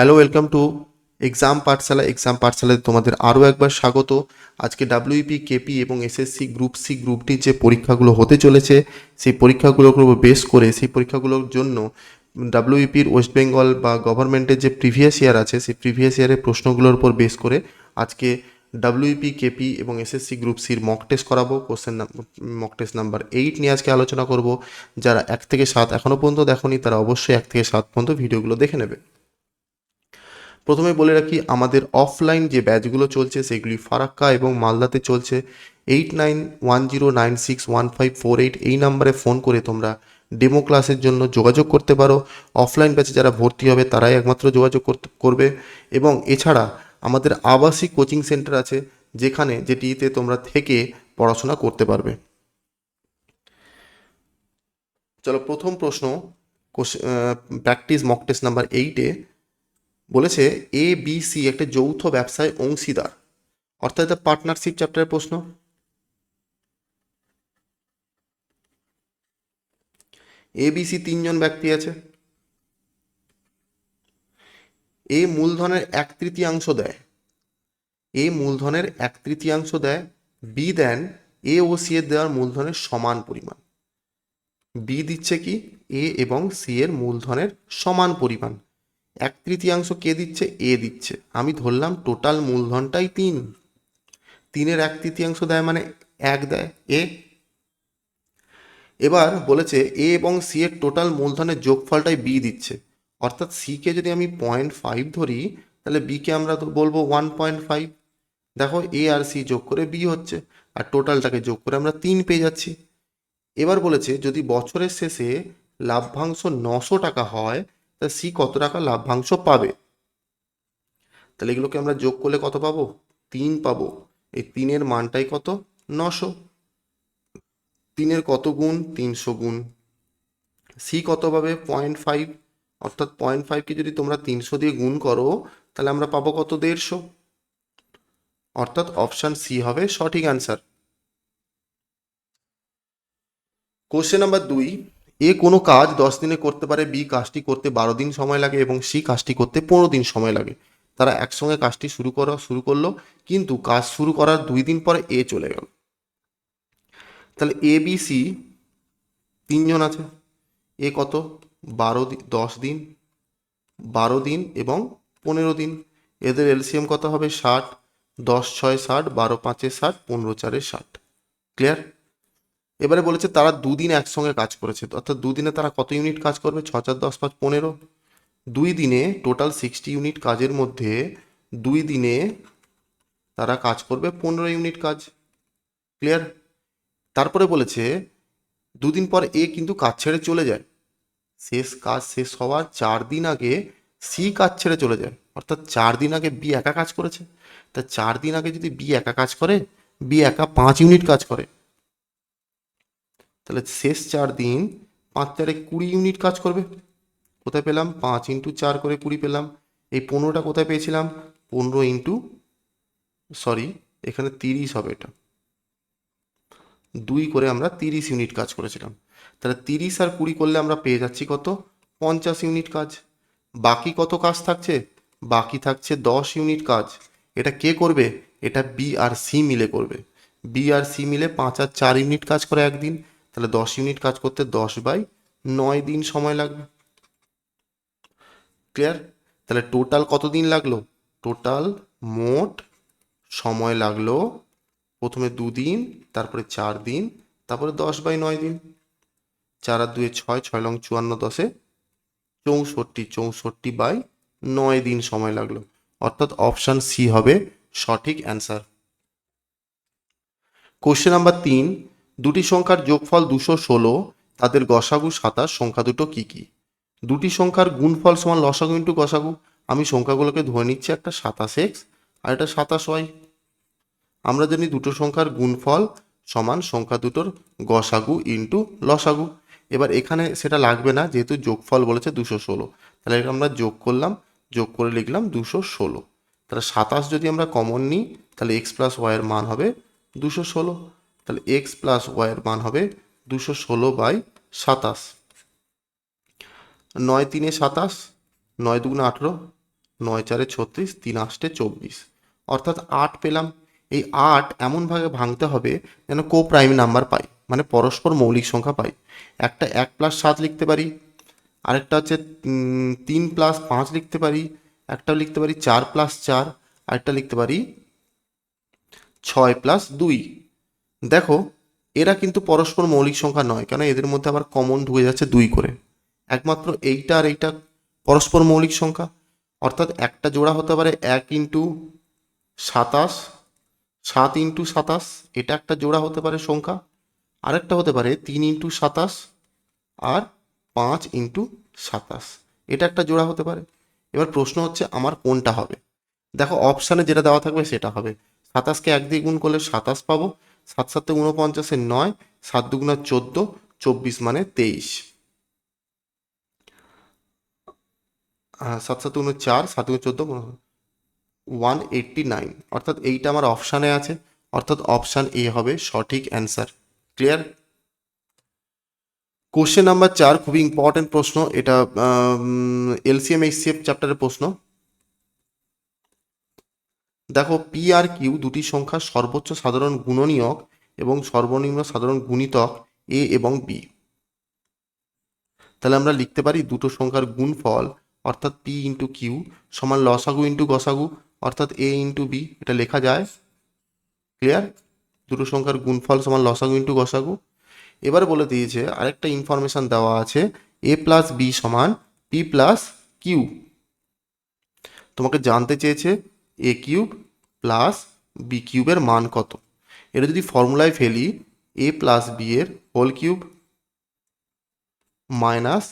Hello, welcome to exam পাঠশালায় তোমাদের আরও একবার স্বাগত। আজকে ডাব্লিউপি কেপি এবং এসএসসি গ্রুপ সি গ্রুপটির যে পরীক্ষাগুলো হতে চলেছে সেই পরীক্ষাগুলোর উপর বেস করে সেই পরীক্ষাগুলোর জন্য ডাব্লিউপির ওয়েস্ট বেঙ্গল বা গভর্নমেন্টের যে প্রিভিয়াস ইয়ার আছে সেই প্রিভিয়াস ইয়ারের প্রশ্নগুলোর উপর বেস করে আজকে ডাব্লিউপি কেপি এবং এসএসসি গ্রুপ সির মক টেস্ট করাবো। মক টেস্ট নাম্বার 8 নিয়ে আজকে আলোচনা করব। যারা 1 থেকে 7 এখনও পর্যন্ত দেখোনি তারা অবশ্যই 1 থেকে 7 পর্যন্ত ভিডিওগুলো দেখে নেবে। প্রথমে বলে রাখি, আমাদের অফলাইন যে ব্যাচগুলো চলছে সেগুলি ফারাক্কা এবং মালদাতে চলছে। 8910961548 এই নাম্বারে ফোন করে তোমরা ডেমো ক্লাসের জন্য যোগাযোগ করতে পারো। অফলাইন ব্যাচে যারা ভর্তি হবে তারাই একমাত্র যোগাযোগ করবে। এবং এছাড়া আমাদের আবাসিক কোচিং সেন্টার আছে যেটিতে তোমরা থেকে পড়াশোনা করতে পারবে। চলো, প্রথম প্রশ্ন প্র্যাকটিস মক টেস্ট নাম্বার 8-এ বলেছে এ বি সি একটা যৌথ ব্যবসায় অংশীদার, অর্থাৎ এটা পার্টনারশিপ চ্যাপ্টারের প্রশ্ন। এ বি সি তিনজন ব্যক্তি আছে। এ মূলধনের 1/3 দেয়, এ মূলধনের 1/3 দেয়, বি দেন এ ও সি এর দেওয়ার মূলধনের সমান পরিমাণ। বি দিচ্ছে কি এ এবং সি এর মূলধনের সমান পরিমাণ। 1/3 কে দিচ্ছে? এ দিচ্ছে। আমি ধরলাম টোটাল মূলধনটাই 3, 3-এর 1/3 দেয় মানে 1 দেয় এ। এবার বলেছে এ এবং সি এর টোটাল মূলধনের যোগফলটাই বি দিচ্ছে, অর্থাৎ সিকে যদি আমি 0.5 ধরি তাহলে বিকে আমরা বলবো 1.5। দেখো এ আর সি যোগ করে বি হচ্ছে, আর টোটালটাকে যোগ করে আমরা 3 পেয়ে যাচ্ছি। এবার বলেছে যদি বছরের শেষে লাভ্যাংশ 900 টাকা হয় তাহলে সি কত টাকা লাভ্যাংশ পাবে। তাহলে এগুলোকে আমরা যোগ করলে কত পাবো? 3 পাবো। এই 3-এর মানটাই কত? 900। 3-এর কত গুণ? 300 গুণ। সি কত পাবে? 0.5, অর্থাৎ 0.5কে যদি তোমরা 300 দিয়ে গুণ করো তাহলে আমরা পাবো কত? 150। অর্থাৎ অপশান সি হবে সঠিক অ্যান্সার। কোশ্চেন নাম্বার 2, এ কোনো কাজ 10 দিনে করতে পারে, বি কাজটি করতে 12 দিন সময় লাগে এবং সি কাজটি করতে 15 দিন সময় লাগে। তারা একসঙ্গে কাজটি শুরু করলো, কিন্তু কাজ শুরু করার 2 দিন পরে এ চলে গেল। তাহলে এ বি সি তিনজন আছে। এ কত? 10 দিন, 12 দিন এবং 15 দিন। এদের এলসিএম কত হবে? 60। 10 6 60, 12 5 60, 15 4 60। ক্লিয়ার? এবারে বলেছে তারা 2 দিন একসঙ্গে কাজ করেছে, অর্থাৎ 2 দিনে তারা কত ইউনিট কাজ করবে? 6 4 10 5 15। 2 দিনে টোটাল 60 ইউনিট কাজের মধ্যে 2 দিনে তারা কাজ করবে 15 ইউনিট কাজ। ক্লিয়ার? তারপরে বলেছে 2 দিন পর এ কিন্তু কাজ ছেড়ে চলে যায়। কাজ শেষ হওয়ার 4 দিন আগে সি কাজ ছেড়ে চলে যায়, অর্থাৎ 4 দিন আগে বি একা কাজ করেছে। তা 4 দিন আগে যদি বি একা কাজ করে, বি একা 5 ইউনিট কাজ করে, তাহলে শেষ 4 দিন 5 4 20 ইউনিট কাজ করবে। কোথায় পেলাম? 5 ইন্টু 4 করে 20 পেলাম। এই 15টা কোথায় পেয়েছিলাম? 15 ইন্টু, সরি এখানে 30 হবে, এটা 2 করে আমরা 30 ইউনিট কাজ করেছিলাম। তাহলে 30 আর 20 করলে আমরা পেয়ে যাচ্ছি কত? 50 ইউনিট কাজ। বাকি কত কাজ থাকছে? বাকি থাকছে 10 ইউনিট কাজ। এটা কে করবে? এটা বি আর সি মিলে করবে। বি আর সি মিলে 5 আর 4 ইউনিট কাজ করে একদিন, তাহলে 10 ইউনিট কাজ করতে 10/9 দিন সময় লাগবে। ক্লিয়ার? তাহলে টোটাল কত দিন লাগলো? টোটাল মোট সময় লাগলো প্রথমে 2 দিন, তারপরে 4 দিন, তারপরে 10/9 দিন। 4 আর 2 6, 6 লং 54, 10-এ 64, 64/9 দিন সময় লাগলো। অর্থাৎ অপশান সি হবে সঠিক অ্যান্সার। কোশ্চেন নাম্বার 3, দুটি সংখ্যার যোগফল 216, তাদের গসাগু 27, সংখ্যা দুটো কি কি? দুটি সংখ্যার গুণফল সমান লসাগু ইন্টু গসাগু। আমি সংখ্যাগুলোকে ধরে নিচ্ছি, একটা 27x আর একটা 27y। আমরা জানি দুটো সংখ্যার গুণফল সমান সংখ্যা দুটোর গসাগু ইন্টু লসাগু। এবার এখানে সেটা লাগবে না, যেহেতু যোগফল বলেছে 216, তাহলে আমরা যোগ করলাম, যোগ করে লিখলাম 216। তাহলে 27 যদি আমরা কমন নিই তাহলে x প্লাস ওয়াইয়ের মান হবে 216। তাহলে x প্লাস ওয়াইয়ের মান হবে 216/27। 9 3 27, 9 2 18, 9 4 36, 3 8 24, অর্থাৎ 8 পেলাম। এই 8 এমনভাবে ভাঙতে হবে যেন কো প্রাইম নাম্বার পাই, মানে পরস্পর মৌলিক সংখ্যা পাই। একটা 1+7 লিখতে পারি, আরেকটা হচ্ছে 3+5 লিখতে পারি, একটা লিখতে পারি 4+4, আরেকটা লিখতে পারি 6+2। দেখো এরা কিন্তু পরস্পর মৌলিক সংখ্যা নয়, কেন এদের মধ্যে আবার কমন ঢুকে যাচ্ছে 2 করে। একমাত্র এইটা আর এইটা পরস্পর মৌলিক সংখ্যা, অর্থাৎ একটা জোড়া হতে পারে 1x27, 7x27, এটা একটা জোড়া হতে পারে সংখ্যা। আরেকটা হতে পারে 3x27 আর 5x27, এটা একটা জোড়া হতে পারে। এবার প্রশ্ন হচ্ছে আমার কোনটা হবে। দেখো অপশানে যেটা দেওয়া থাকবে সেটা হবে। 27কে 1 দিয়ে গুণ করলে 27 পাবো, 7 7 49 9, 7 2 14, 24 মানে 23, 7 7 4, 7 14, 189, অর্থাৎ এইটা আমার অপশানে আছে, অর্থাৎ অপশান এ হবে সঠিক অ্যান্সার। ক্লিয়ার? কোশ্চেন নাম্বার 4 খুবই ইম্পর্টেন্ট প্রশ্ন, এটা এলসিএম এইচসিএফ চ্যাপ্টারের প্রশ্ন। দেখো পি আর কিউ দুটি সংখ্যার সর্বোচ্চ সাধারণ গুণনীয়ক এবং সর্বনিম্ন সাধারণ গুণিতক এ এবং বি। তাহলে আমরা লিখতে পারি দুটো সংখ্যার গুণফল অর্থাৎ পি ইন্টু কিউ সমান লসাগু ইন্টু গসাগু অর্থাৎ এ ইন্টু বি, এটা লেখা যায়। ক্লিয়ার? দুটো সংখ্যার গুণফল সমান লসাগু ইন্টু গসাগু। এবার বলে দিয়েছে আরেকটা ইনফরমেশন দেওয়া আছে, এ প্লাস বি সমান পি প্লাস কিউ। তোমাকে জানতে চেয়েছে এ কিউব প্লাস বি কিউবের মান কত। এটা যদি ফর্মুলায় ফেলি, এ প্লাস বি এর whole cube minus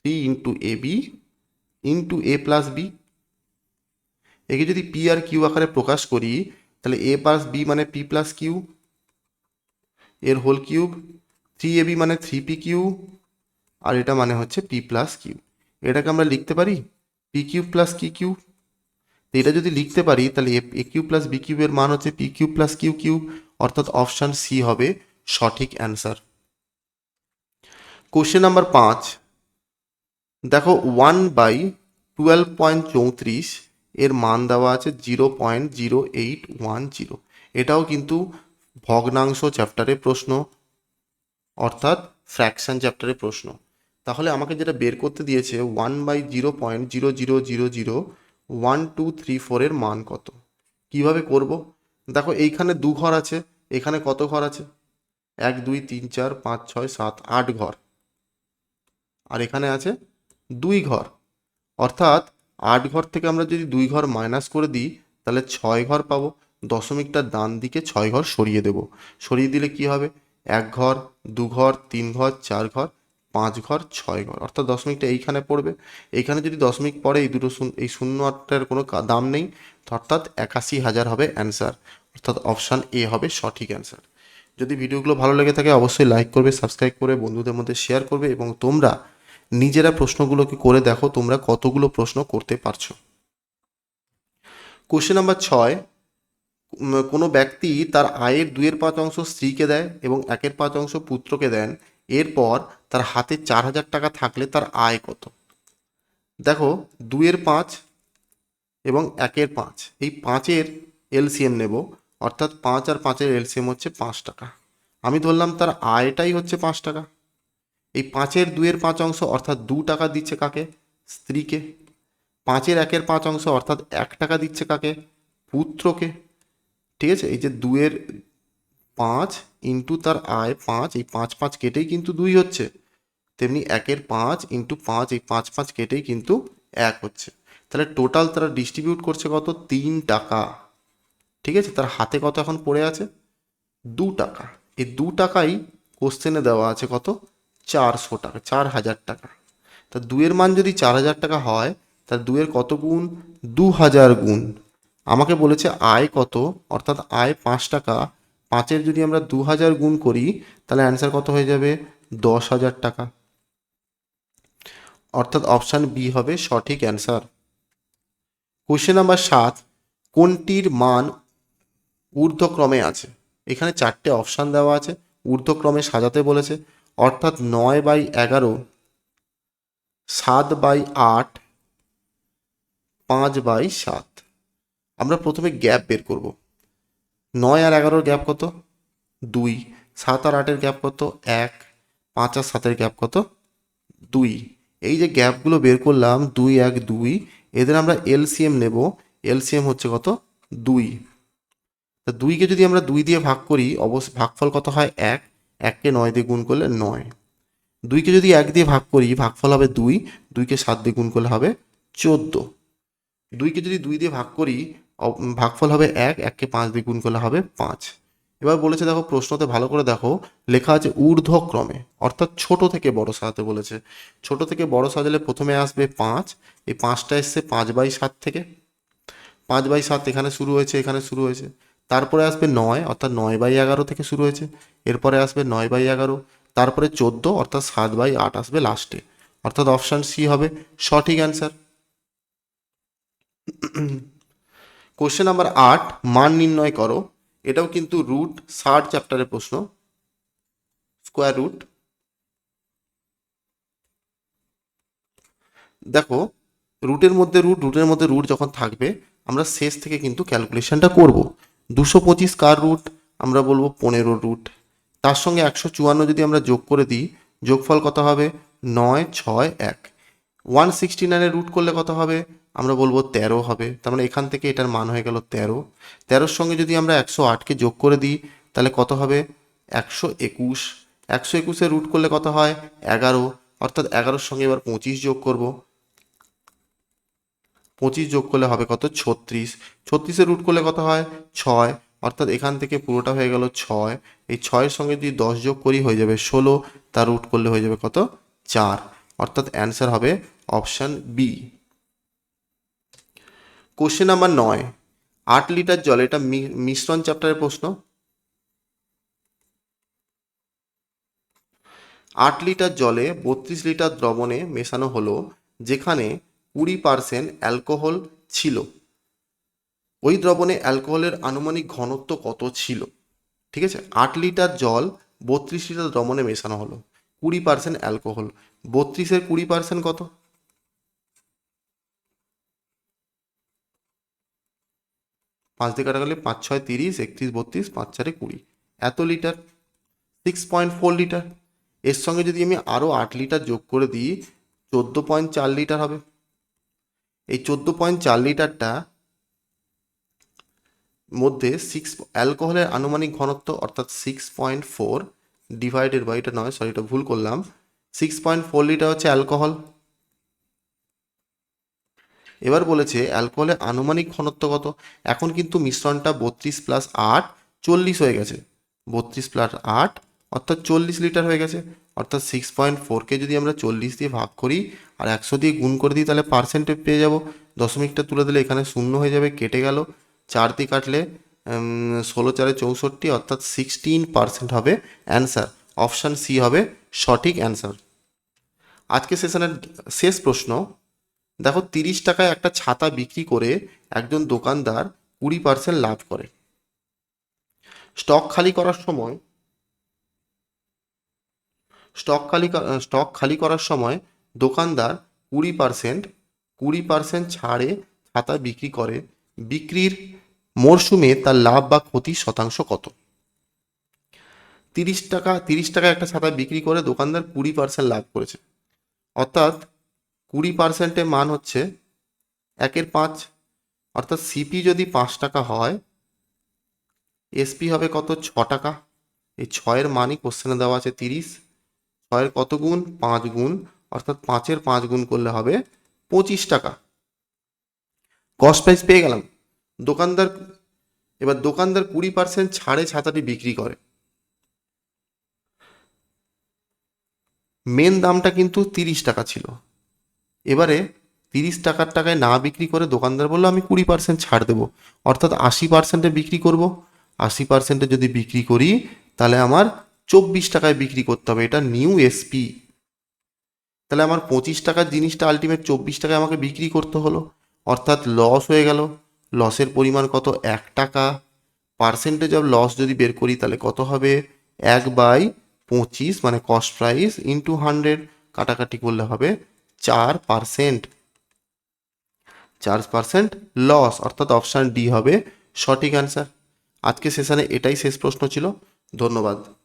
3 into A B into A plus B. একে যদি পি আর কিউ আকারে প্রকাশ করি তাহলে এ প্লাস বি মানে পি প্লাস কিউ এর হোল কিউব, 3ab মানে 3p কিউ, আর এটা মানে হচ্ছে পি প্লাস কিউ। এটাকে আমরা লিখতে পারি পি কিউব প্লাস কি কিউ। এটা যদি লিখতে পারি তাহলে এ কিউ প্লাস বি কিউবের মান হচ্ছে P cube plus Q cube, অর্থাৎ অপশান সি হবে সঠিক অ্যান্সার। কোশ্চেন নাম্বার 5, দেখো 1/12.34 এর মান দেওয়া আছে 0.0810। এটাও কিন্তু ভগ্নাংশ চ্যাপ্টারের প্রশ্ন, অর্থাৎ ফ্র্যাকশন চ্যাপ্টারের প্রশ্ন। তাহলে আমাকে যেটা বের করতে দিয়েছে 1/0.0001234 এর মান কত। কিভাবে করব? দেখো এইখানে 2 ঘর আছে, এখানে কত ঘর আছে? 1 2 3 4 5 6 7 8 ঘর, আর এখানে আছে 2 ঘর, অর্থাৎ 8 ঘর থেকে আমরা যদি 2 ঘর মাইনাস করে দিই তাহলে 6 ঘর পাবো। দশমিকটা ডান দিকে 6 ঘর সরিয়ে দেব। সরিয়ে দিলে কি হবে? 1 ঘর, 2 ঘর, 3 ঘর, 4 ঘর, 5 ঘর, 6 ঘর, অর্থাৎ দশমিকটা এইখানে পড়বে। এইখানে যদি দশমিক পড়ে এই শূন্য আটটার কোনো দাম নেই, অর্থাৎ 81,000 হবে অ্যান্সার, অর্থাৎ অপশান এ হবে সঠিক অ্যান্সার। যদি ভিডিওগুলো ভালো লেগে থাকে অবশ্যই লাইক করবে, সাবস্ক্রাইব করে বন্ধুদের মধ্যে শেয়ার করবে এবং তোমরা নিজেরা প্রশ্নগুলোকে করে দেখো তোমরা কতগুলো প্রশ্ন করতে পারছো। কোশ্চেন নাম্বার 6, কোনো ব্যক্তি তার আয়ের 2/5 স্ত্রীকে দেয় এবং 1/5 পুত্রকে দেন, এরপর তার হাতে 4,000 টাকা থাকলে তার আয় কত। দেখো 2/5 এবং 1/5, এই 5-এর এলসিএম নেব, অর্থাৎ 5 আর 5-এর এলসিএম হচ্ছে 5 টাকা। আমি ধরলাম তার আয়টাই হচ্ছে 5 টাকা। এই 5-এর 2/5 অর্থাৎ 2 টাকা দিচ্ছে কাকে? স্ত্রীকে। 5-এর 1/5 অর্থাৎ 1 টাকা দিচ্ছে কাকে? পুত্রকে। ঠিক আছে, এই যে 2/5 ইন্টু তার আয় 5, এই 5 5 কেটেই কিন্তু 2 হচ্ছে, তেমনি 1/5 ইন্টু 5, এই 5 5 কেটেই কিন্তু 1 হচ্ছে। তাহলে টোটাল তারা ডিস্ট্রিবিউট করছে কত? 3 টাকা। ঠিক আছে, তার হাতে কত এখন পড়ে আছে? 2 টাকা। এই 2 টাকাই কোশ্চেনে দেওয়া আছে কত? 400 টাকা, 4,000 টাকা। তা 2-এর মান যদি 4,000 টাকা হয় তাহলে 2-এর কত গুণ? 2,000 গুণ। আমাকে বলেছে আয় কত, অর্থাৎ আয় 5 টাকা। 5-এর যদি আমরা 2,000 গুণ করি তাহলে অ্যান্সার কত হয়ে যাবে? 10,000 টাকা, অর্থাৎ অপশান বি হবে সঠিক অ্যান্সার। কোশ্চেন নাম্বার 7, কোনটির মান ঊর্ধ্বক্রমে আছে? এখানে 4টে অপশান দেওয়া আছে, ঊর্ধ্বক্রমে সাজাতে বলেছে, অর্থাৎ 9/11, 7/8, 5/7। আমরা প্রথমে গ্যাপ বের করব। 9 আর 11-র গ্যাপ কত? 2। 7 আর 8-এর গ্যাপ কত? 1। 5 আর 7-এর গ্যাপ কত? 2। এই যে গ্যাপগুলো বের করলাম 2, 1, 2, এদের আমরা এলসিএম নেব। এলসিএম হচ্ছে কত? 2। তা 2কে যদি আমরা 2 দিয়ে ভাগ করি ভাগফল কত হয়? 1। 1কে 9 দিয়ে গুণ করলে 9। 2কে যদি 1 দিয়ে ভাগ করি ভাগফল হবে 2। 2কে 7 দিয়ে গুণ করলে হবে 14। 2কে যদি 2 দিয়ে ভাগ করি ভাগফল হবে 1। 1কে 5 দিয়ে গুণ করলে হবে 5। এবার বলেছে দেখো, প্রশ্নতে ভালো করে দেখো, লেখা আছে ঊর্ধ্বক্রমে, অর্থাৎ ছোট থেকে বড় সাজাতে বলেছে। ছোট থেকে বড় সাজালে প্রথমে আসবে 5। এই 5টা এসছে 5/7 থেকে। 5/7 এখানে শুরু হয়েছে, এখানে শুরু হয়েছে। তারপরে আসবে 9, অর্থাৎ 9/11 থেকে শুরু হয়েছে। এরপরে আসবে 9/11। তারপরে 14, অর্থাৎ 7/8 আসবে লাস্টে। অর্থাৎ অপশান সি হবে সঠিক অ্যান্সার। কোশ্চেন নাম্বার 8, মান নির্ণয় করো। এটাও কিন্তু রুট 60 চ্যাপ্টারের প্রশ্ন। Square root. দেখো, রুটের মধ্যে রুট যখন থাকবে আমরা শেষ থেকে কিন্তু ক্যালকুলেশনটা করব। 225 কার রুট? আমরা বলবো 15 রুট। তার সঙ্গে 154 যদি আমরা যোগ করে দিই, যোগফল কত হবে? 9, 6, 1। 169-এর রুট করলে কত হবে? আমরা বলবো 13 হবে। তার মানে এখান থেকে এটার মান হয়ে গেল 13। 13-র সঙ্গে যদি আমরা 108কে যোগ করে দিই তাহলে কত হবে? 121। 121-এর রুট করলে কত হয়? 11। অর্থাৎ 11-র সঙ্গে এবার 25 যোগ করব। 25 যোগ করলে হবে কত? 36। 36-এর রুট করলে কত হয়? 6। অর্থাৎ এখান থেকে পুরোটা হয়ে গেল 6। এই 6-এর সঙ্গে যদি 10 যোগ করি হয়ে যাবে 16। তার রুট করলে হয়ে যাবে কত? 4। অর্থাৎ অ্যান্সার হবে option B. Question number 9, 8 litre জলে, এটা মিশ্রণ চ্যাপ্টারের প্রশ্ন। 8 লিটার জলে 32 লিটার দ্রবণে মেশানো হলো, যেখানে 20% অ্যালকোহল ছিল। ওই দ্রবণে অ্যালকোহলের আনুমানিক ঘনত্ব কত ছিল? ঠিক আছে, 8 লিটার জল 32 লিটার দ্রবণে মেশানো হলো, 20% অ্যালকোহল। 32-এর 20% কত? 5 দিয়ে কাটা গেলে 5 6 30, 31 32, 5 4 20। এত লিটার, 6.4 লিটার। এর সঙ্গে যদি আমি আরও 8 লিটার যোগ করে দিই 14.4 লিটার হবে। এই 14.4 লিটারটা মধ্যে অ্যালকোহলের আনুমানিক ঘনত্ব, অর্থাৎ 6.4 ডিভাইডেড বাই, এটা নয় সরি, এটা ভুল করলাম। 6.4 লিটার হচ্ছে অ্যালকোহল। এবার বলেছে অ্যালকোহলের আনুমানিক ঘনত্ব কত। এখন কিন্তু মিশ্রণটা 32 + 8 40 হয়ে গেছে। 32 + 8 অর্থাৎ 40 লিটার হয়ে গেছে। অর্থাৎ 6.4কে যদি আমরা 40 দিয়ে ভাগ করি আর 100 দিয়ে গুণ করে দিই তাহলে পার্সেন্টেজ পেয়ে যাব। দশমিকটা তুলে দিলে এখানে শূন্য হয়ে যাবে, কেটে গেল। 4 দিয়ে কাটলে 16 4 64, অর্থাৎ 16% হবে অ্যান্সার। অপশান সি হবে সঠিক অ্যান্সার। আজকে সেশনের শেষ প্রশ্ন। দেখো, 30 টাকায় একটা ছাতা বিক্রি করে একজন দোকানদার 20% লাভ করে। স্টক খালি করার সময় স্টক খালি করার সময় দোকানদার 20% ছাড়ে ছাতা বিক্রি করে। বিক্রির মরশুমে তার লাভ বা ক্ষতি শতাংশ কত? 30 টাকায় একটা ছাতা বিক্রি করে দোকানদার 20% লাভ করেছে। অর্থাৎ 20%-এর মান হচ্ছে 1/5। অর্থাৎ সিপি যদি 5 টাকা হয়, এসপি হবে কত? 6 টাকা। এই 6-এর মানই কোশ্চেনে দেওয়া আছে 30। 6-এর কত গুণ? 5 গুণ। অর্থাৎ 5-এর 5 গুণ করলে হবে 25 টাকা। কস্ট প্রাইস পেয়ে গেলাম। দোকানদার এবার দোকানদার 20% ছাড়ে ছাতাটি বিক্রি করে। মেন দামটা কিন্তু 30 টাকা ছিল। এবারে 30 টাকায় না বিক্রি করে দোকানদার বললো আমি 20% ছাড় দেবো, অর্থাৎ 80%-এ বিক্রি করব। 80%-এ যদি বিক্রি করি তাহলে আমার 24 টাকায় বিক্রি করতে হবে। এটা নিউ এসপি। তাহলে আমার 25 টাকার জিনিসটা আলটিমেট 24 টাকায় আমাকে বিক্রি করতে হলো, অর্থাৎ লস হয়ে গেল। লসের পরিমাণ কত? 1 টাকা। পার্সেন্টেজ অফ লস যদি বের করি তাহলে কত হবে? 1/25, মানে কস্ট প্রাইস ইন্টু 100। কাটাকাটি করলে হবে 4%। 4% লস, অর্থাৎ অপশান ডি হবে সঠিক অ্যান্সার। আজকে সেশনে এটাই শেষ প্রশ্ন ছিল। ধন্যবাদ।